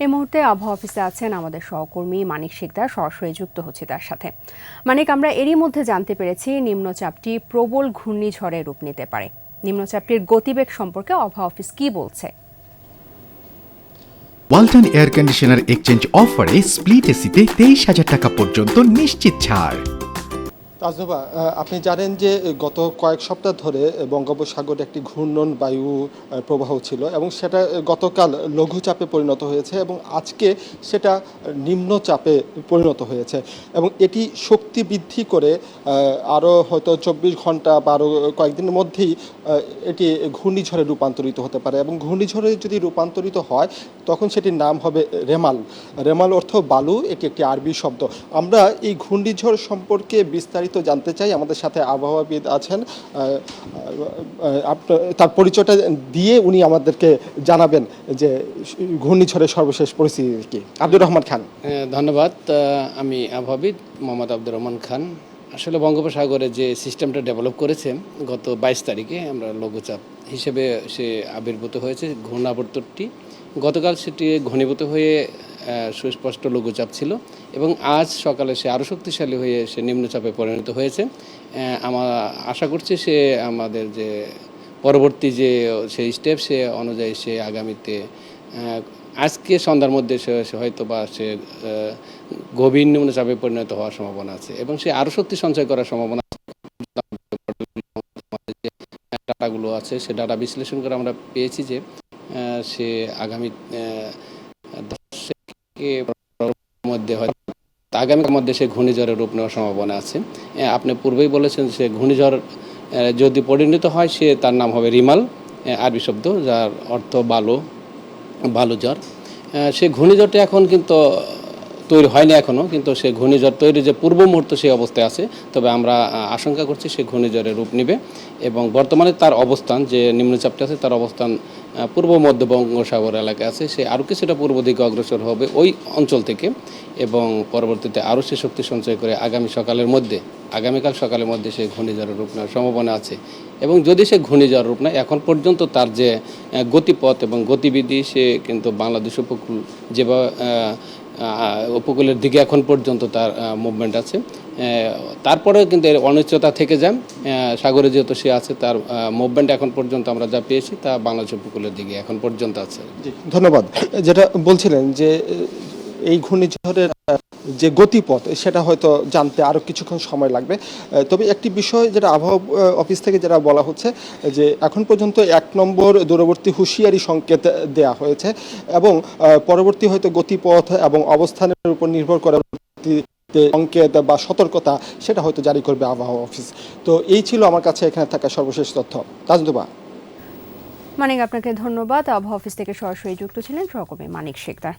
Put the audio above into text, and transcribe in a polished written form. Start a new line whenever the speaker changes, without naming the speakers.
এই মুহূর্তে আবহাওয়া অফিসে আছেন আমাদের সহকর্মী মানিক শিকদার, সরাসরি যুক্ত হচ্ছে তার সাথে। মানিক, আমরা এরই মধ্যে জানতে পেরেছি নিম্নচাপটি প্রবল ঘূর্ণিঝড়ে রূপ নিতে পারে। নিম্নচাপটির গতিবেগ সম্পর্কে আবহাওয়া অফিস কি বলছে?
ওয়ালটন এয়ার কন্ডিশনার এক্সচেঞ্জ অফারে স্প্লিট এসিতে 23,000 টাকা পর্যন্ত নিশ্চিত ছাড়।
তাজনুবা, আপনি জানেন যে গত কয়েক সপ্তাহ ধরে বঙ্গোপসাগরে একটি ঘূর্ণন বায়ু প্রবাহ ছিল এবং সেটা গতকাল লঘুচাপে পরিণত হয়েছে এবং আজকে সেটা নিম্নচাপে পরিণত হয়েছে এবং এটি শক্তি বৃদ্ধি করে আরও হয়তো 24 ঘন্টা বা আরও কয়েকদিনের মধ্যেই এটি ঘূর্ণিঝড়ে রূপান্তরিত হতে পারে এবং ঘূর্ণিঝড়ে যদি রূপান্তরিত হয় তখন সেটির নাম হবে রেমাল। রেমাল অর্থ বালু, এটি একটি আরবি শব্দ। আমরা এই ঘূর্ণিঝড় সম্পর্কে বিস্তারিত জানতে চাই। আমাদের সাথে আবহাওয়াবিদ আছেন, তার পরিচয়টা দিয়ে উনি আমাদেরকে জানাবেন যে ঘূর্ণিঝড়ের সর্বশেষ পরিস্থিতি কি। আব্দুর রহমান খান।
ধন্যবাদ। আমি আবহাওয়াবিদ মোহাম্মদ আব্দুর রহমান খান। আসলে বঙ্গোপসাগরে যে সিস্টেমটা ডেভেলপ করেছে গত 22 তারিখে, আমরা লঘুচাপ হিসেবে সে আবির্ভূত হয়েছে ঘূর্ণাবর্তটি। গতকাল সেটি ঘনীভূত হয়ে সুস্পষ্ট লঘুচাপ ছিল এবং আজ সকালে সে আরও শক্তিশালী হয়ে সে নিম্নচাপে পরিণত হয়েছে। আমরা আশা করছি সে আমাদের যে পরবর্তী যে সেই স্টেপ সে অনুযায়ী সে আগামীতে আজকে সন্ধ্যার মধ্যে সে হয়তো বা সে গভীর নিম্নচাপে পরিণত হওয়ার সম্ভাবনা আছে এবং সে আরও শক্তি সঞ্চয় করার সম্ভাবনা আছে। যে ডাটাগুলো আছে সে ডাটা বিশ্লেষণ করে আমরা পেয়েছি যে সে আগামী আগামীর মধ্যে সে ঘূর্ণিঝড়ের রূপ নেওয়ার সম্ভাবনা আছে। আপনি পূর্বেই বলেছেন সে ঘূর্ণিঝড় যদি পরিণত হয় সে তার নাম হবে রিমাল, আরবি শব্দ যার অর্থ বালুঝড়। সে ঘূর্ণিঝড়টি এখন কিন্তু তৈরি হয়নি এখনও, কিন্তু সে ঘূর্ণিঝড় তৈরি যে পূর্ব মুহূর্ত সেই অবস্থায় আছে। তবে আমরা আশঙ্কা করছি সে ঘূর্ণিঝড়ের রূপ নেবে এবং বর্তমানে তার অবস্থান যে নিম্নচাপটা আছে তার অবস্থান পূর্ব মধ্য বঙ্গোপসাগর এলাকায় আছে। সে আরও কিছুটা পূর্ব দিকে অগ্রসর হবে ওই অঞ্চল থেকে এবং পরবর্তীতে আরও সে শক্তি সঞ্চয় করে আগামীকাল সকালের মধ্যে সে ঘূর্ণিঝড়ের রূপ নেওয়ার সম্ভাবনা আছে। এবং যদি সে ঘূর্ণিঝড় রূপ নেয়, এখন পর্যন্ত তার যে গতিপথ এবং গতিবিধি সে কিন্তু বাংলাদেশ উপকূল যেভাবে উপকূলের দিকে এখন পর্যন্ত তার মুভমেন্ট আছে। তারপরেও কিন্তু এর অনিশ্চয়তা থেকে যায়। সাগরে যেহেতু সে আছে তার মুভমেন্ট এখন পর্যন্ত আমরা যা পেয়েছি তা বাংলাদেশ উপকূলের দিকে এখন পর্যন্ত আছে।
ধন্যবাদ। যেটা বলছিলেন যে এই ঘূর্ণিঝড়ের যে গতিপথ সেটা হয়তো জানতে আরও কিছুক্ষণ সময় লাগবে। তবে একটি বিষয় যেটা আবহাওয়া অফিস থেকে যেটা বলা হচ্ছে যে এখন পর্যন্ত 1 নম্বর দূরবর্তী হুঁশিয়ারি সংকেত দেয়া হয়েছে এবং পরবর্তী হয়তো গতিপথ এবং অবস্থানের উপর নির্ভর করে সংকেত বা সতর্কতা সেটা হয়তো জারি করবে আবহাওয়া অফিস। তো এই ছিল আমার কাছে এখানে থাকা সর্বশেষ তথ্য। তাজনুবা।
মানিক, আপনাকে ধন্যবাদ। আবহাওয়া অফিস থেকে সরাসরি যুক্ত ছিলেন সহকর্মী মানিক শিকদার।